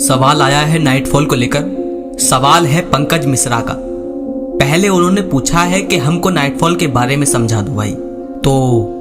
सवाल आया है नाइटफॉल को लेकर। सवाल है पंकज मिश्रा का। पहले उन्होंने पूछा है कि हमको नाइटफॉल के बारे में समझा दो भाई। तो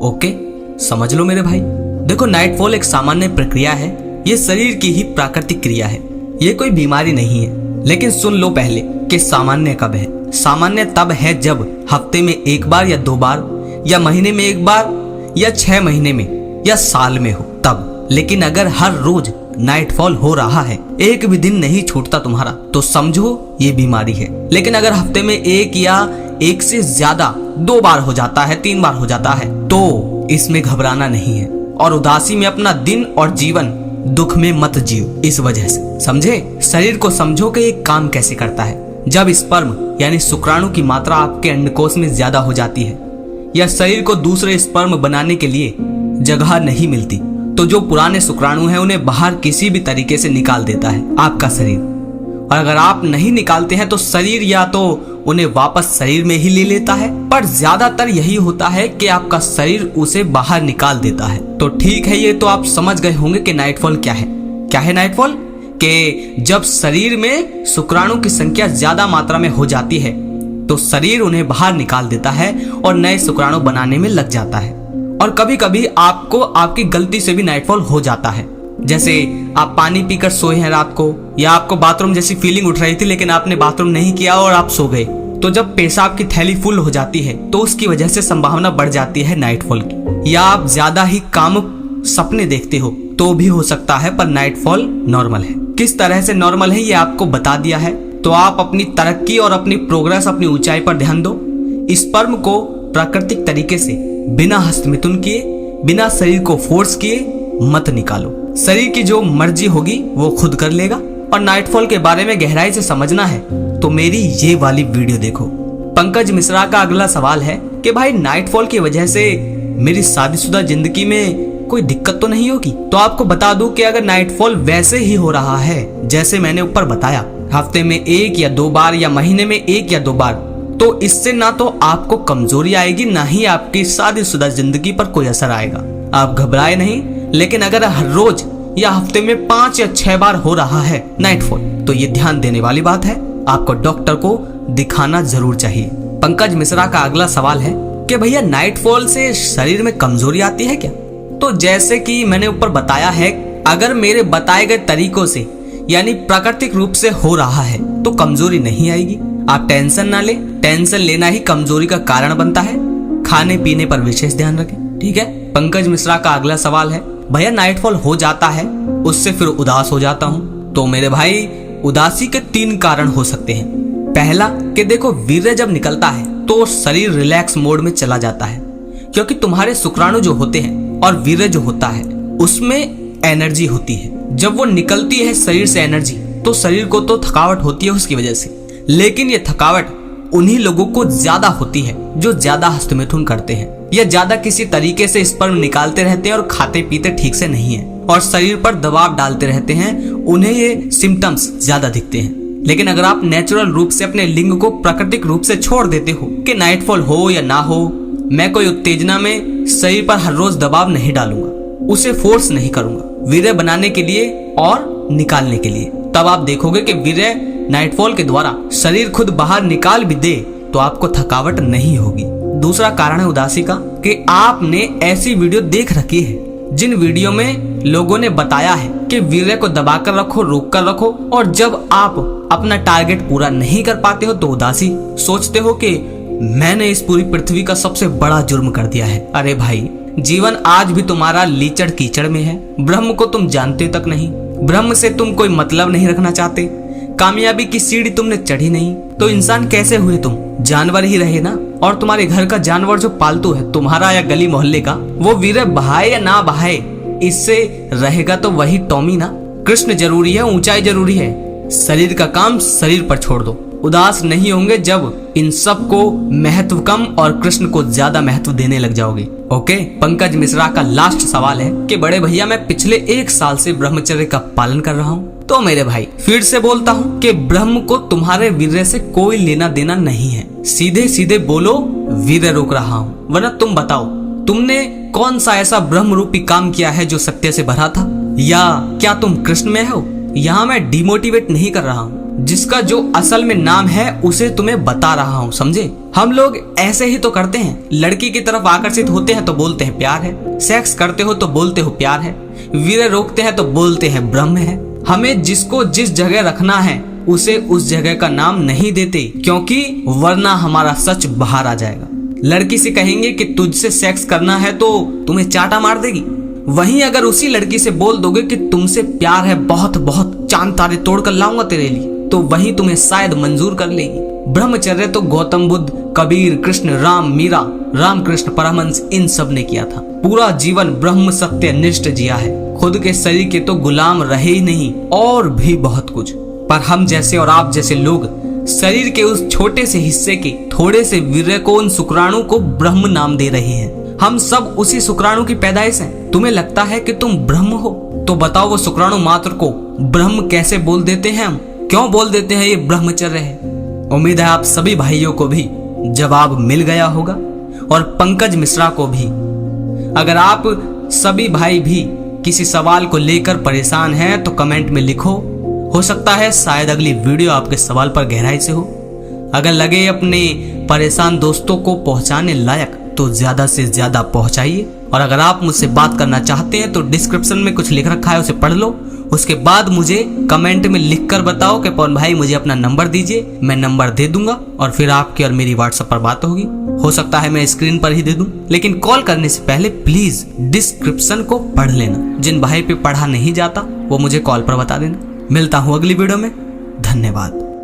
ओके, समझ लो मेरे भाई। देखो, नाइटफॉल एक सामान्य प्रक्रिया है। ये शरीर की ही प्राकृतिक क्रिया है। ये कोई बीमारी नहीं है। लेकिन सुन लो पहले कि सामान्य कब है। सामान्य तब है जब हफ्ते में एक बार या 2 बार, या महीने में 1 बार, या 6 महीने में, या साल में हो तब। लेकिन अगर हर रोज नाइटफॉल हो रहा है, एक भी दिन नहीं छूटता तुम्हारा, तो समझो ये बीमारी है। लेकिन अगर हफ्ते में 1 या 1 से ज्यादा 2 बार हो जाता है, 3 बार हो जाता है, तो इसमें घबराना नहीं है। और उदासी में अपना दिन और जीवन दुख में मत जियो। इस वजह से समझे, शरीर को समझो कि ये काम कैसे करता है। जब स्पर्म यानी शुक्राणु की मात्रा आपके अंडकोश में ज्यादा हो जाती है, या शरीर को दूसरे स्पर्म बनाने के लिए जगह नहीं मिलती, तो जो पुराने शुक्राणु हैं उन्हें बाहर किसी भी तरीके से निकाल देता है आपका शरीर। और अगर आप नहीं निकालते हैं तो शरीर या तो उन्हें वापस शरीर में ही ले लेता है, पर ज्यादातर यही होता है कि आपका शरीर उसे बाहर निकाल देता है। तो ठीक है, ये तो आप समझ गए होंगे कि नाइटफॉल क्या है। क्या है नाइटफॉल? कि जब शरीर में शुक्राणु की संख्या ज्यादा मात्रा में हो जाती है तो शरीर उन्हें बाहर निकाल देता है और नए शुक्राणु बनाने में लग जाता है। और कभी कभी आपको आपकी गलती से भी नाइटफॉल हो जाता है। जैसे आप पानी पीकर सोए हैं रात को, या आपको बाथरूम जैसी फीलिंग उठ रही थी लेकिन आपने बाथरूम नहीं किया और आप सो गए। तो जब पेशाब की थैली फुल हो जाती है तो उसकी वजह से संभावना बढ़ जाती है नाइटफॉल की। या आप ज्यादा ही कामुक सपने देखते हो तो भी हो सकता है, पर नाइटफॉल नॉर्मल है। किस तरह से नॉर्मल है ये आपको बता दिया है। तो आप अपनी तरक्की और अपनी प्रोग्रेस, अपनी ऊंचाई पर ध्यान दो। स्पर्म को प्राकृतिक तरीके से बिना हस्तमिथुन किए, बिना शरीर को फोर्स किए मत निकालो। शरीर की जो मर्जी होगी वो खुद कर लेगा। और नाइटफॉल के बारे में गहराई से समझना है तो मेरी ये वाली वीडियो देखो। पंकज मिश्रा का अगला सवाल है कि भाई नाइटफॉल की वजह से मेरी शादीशुदा जिंदगी में कोई दिक्कत तो नहीं होगी? तो आपको बता दूं कि अगर नाइटफॉल वैसे ही हो रहा है जैसे मैंने ऊपर बताया, हफ्ते में 1 या 2 बार, या महीने में 1 या 2 बार, तो इससे ना तो आपको कमजोरी आएगी, ना ही आपकी शादीशुदा जिंदगी पर कोई असर आएगा। आप घबराए नहीं। लेकिन अगर हर रोज या हफ्ते में 5 या 6 बार हो रहा है नाइटफॉल, तो ये ध्यान देने वाली बात है। आपको डॉक्टर को दिखाना जरूर चाहिए। पंकज मिश्रा का अगला सवाल है कि भैया नाइटफॉल से शरीर में कमजोरी आती है क्या? तो जैसे कि मैंने ऊपर बताया है, अगर मेरे बताए गए तरीकों से यानी प्राकृतिक रूप से हो रहा है तो कमजोरी नहीं आएगी। आप टेंशन ना ले। टेंशन लेना ही कमजोरी का कारण बनता है। खाने पीने पर विशेष ध्यान रखें, ठीक है। पंकज मिश्रा का अगला सवाल है, भैया नाइटफॉल हो जाता है, उससे फिर उदास हो जाता हूँ। तो मेरे भाई, उदासी के 3 कारण हो सकते हैं। पहला कि देखो, वीर्य जब निकलता है तो शरीर रिलैक्स मोड में चला जाता है, क्योंकि तुम्हारे शुक्राणु जो होते हैं और वीर्य जो होता है उसमें एनर्जी होती है। जब वो निकलती है शरीर से एनर्जी, तो शरीर को तो थकावट होती है उसकी वजह से। लेकिन ये थकावट उन्हीं लोगों को ज्यादा होती है जो ज्यादा हस्तमिथुन करते हैं, या ज्यादा किसी तरीके से स्पर्म निकालते रहते हैं और खाते पीते ठीक से नहीं है, और शरीर पर दबाव डालते रहते हैं। उन्हें ये सिम्टम्स ज्यादा दिखते हैं। लेकिन अगर आप नेचुरल रूप से अपने लिंग को प्राकृतिक रूप से छोड़ देते हो कि नाइटफॉल हो या ना हो, मैं कोई उत्तेजना में शरीर पर हर रोज दबाव नहीं डालूंगा, उसे फोर्स नहीं करूंगा वीर्य बनाने के लिए और निकालने के लिए, तब आप देखोगे कि वीर्य नाइटफॉल के द्वारा शरीर खुद बाहर निकाल भी दे तो आपको थकावट नहीं होगी। दूसरा कारण है उदासी का, कि आपने ऐसी वीडियो देख रखी है जिन वीडियो में लोगों ने बताया है कि वीर्य को दबाकर रखो, रोक कर रखो, और जब आप अपना टारगेट पूरा नहीं कर पाते हो तो उदासी, सोचते हो कि मैंने इस पूरी पृथ्वी का सबसे बड़ा जुर्म कर दिया है। अरे भाई, जीवन आज भी तुम्हारा लीचड़ कीचड़ में है। ब्रह्म को तुम जानते तक नहीं। ब्रह्म से तुम कोई मतलब नहीं रखना चाहते। कामयाबी की सीढ़ी तुमने चढ़ी नहीं, तो इंसान कैसे हुए तुम? जानवर ही रहे ना। और तुम्हारे घर का जानवर जो पालतू है, तुम्हारा या गली मोहल्ले का, वो वीर्य बहाए या ना बहाए, इससे रहेगा तो वही टॉमी ना। कृष्ण जरूरी है, ऊंचाई जरूरी है। शरीर का काम शरीर पर छोड़ दो। उदास नहीं होंगे जब इन सब को महत्व कम और कृष्ण को ज्यादा महत्व देने लग जाओगे। ओके। पंकज मिश्रा का लास्ट सवाल है कि बड़े भैया, मैं पिछले 1 साल से ब्रह्मचर्य का पालन कर रहा हूँ। तो मेरे भाई, फिर से बोलता हूँ कि ब्रह्म को तुम्हारे वीर्य से कोई लेना देना नहीं है। सीधे सीधे बोलो, वीर्य रोक रहा हूँ। वरना तुम बताओ, तुमने कौन सा ऐसा ब्रह्म रूपी काम किया है जो सत्य से भरा था? या क्या तुम कृष्ण में हो? यहाँ मैं डिमोटिवेट नहीं कर रहा हूँ, जिसका जो असल में नाम है उसे तुम्हें बता रहा हूँ, समझे। हम लोग ऐसे ही तो करते हैं, लड़की की तरफ आकर्षित होते हैं तो बोलते हैं प्यार है, सेक्स करते हो तो बोलते हो प्यार है, वीर्य रोकते हैं तो बोलते हैं ब्रह्म है। हमें जिसको जिस जगह रखना है उसे उस जगह का नाम नहीं देते, क्योंकि वरना हमारा सच बाहर आ जाएगा। लड़की से कहेंगे कि तुझसे सेक्स करना है तो तुम्हें चाटा मार देगी। वहीं अगर उसी लड़की से बोल दोगे कि तुमसे प्यार है बहुत बहुत, चांद तारे तोड़ कर लाऊंगा तेरे लिए, तो वहीं तुम्हें शायद मंजूर कर लेगी। ब्रह्मचर्य तो गौतम बुद्ध, कबीर, कृष्ण, राम, मीरा, रामकृष्ण परमहंस, इन सब ने किया था। पूरा जीवन ब्रह्म सत्य निष्ठ जिया है, खुद के शरीर के तो गुलाम रहे ही नहीं, और भी बहुत कुछ। पर हम जैसे और आप जैसे लोग शरीर के उस छोटे से हिस्से के थोड़े से वीर्य को, उन शुक्राणु को ब्रह्म नाम दे रहे हैं। हम सब उसी शुक्राणु की पैदाइश हैं। तुम्हें लगता है कि तुम ब्रह्म हो, तो बताओ वो शुक्राणु मात्र को ब्रह्म कैसे बोल देते हैं? हम क्यों बोल देते हैं ये ब्रह्मचर्य है? उम्मीद है आप सभी भाइयों को भी जवाब मिल गया होगा, और पंकज मिश्रा को भी। अगर आप सभी भाई भी किसी सवाल को लेकर परेशान हैं तो कमेंट में लिखो, हो सकता है शायद अगली वीडियो आपके सवाल पर गहराई से हो। अगर लगे अपने परेशान दोस्तों को पहुंचाने लायक तो ज्यादा से ज्यादा पहुंचाइए। और अगर आप मुझसे बात करना चाहते हैं तो डिस्क्रिप्शन में कुछ लिख रखा है, उसे पढ़ लो। उसके बाद मुझे कमेंट में लिखकर बताओ कि पवन भाई मुझे अपना नंबर दीजिए, मैं नंबर दे दूंगा और फिर आपकी और मेरी व्हाट्सएप पर बात होगी। हो सकता है मैं स्क्रीन पर ही दे दूं, लेकिन कॉल करने से पहले प्लीज डिस्क्रिप्शन को पढ़ लेना। जिन भाई पे पढ़ा नहीं जाता वो मुझे कॉल पर बता देना। मिलता हूँ अगली वीडियो में, धन्यवाद।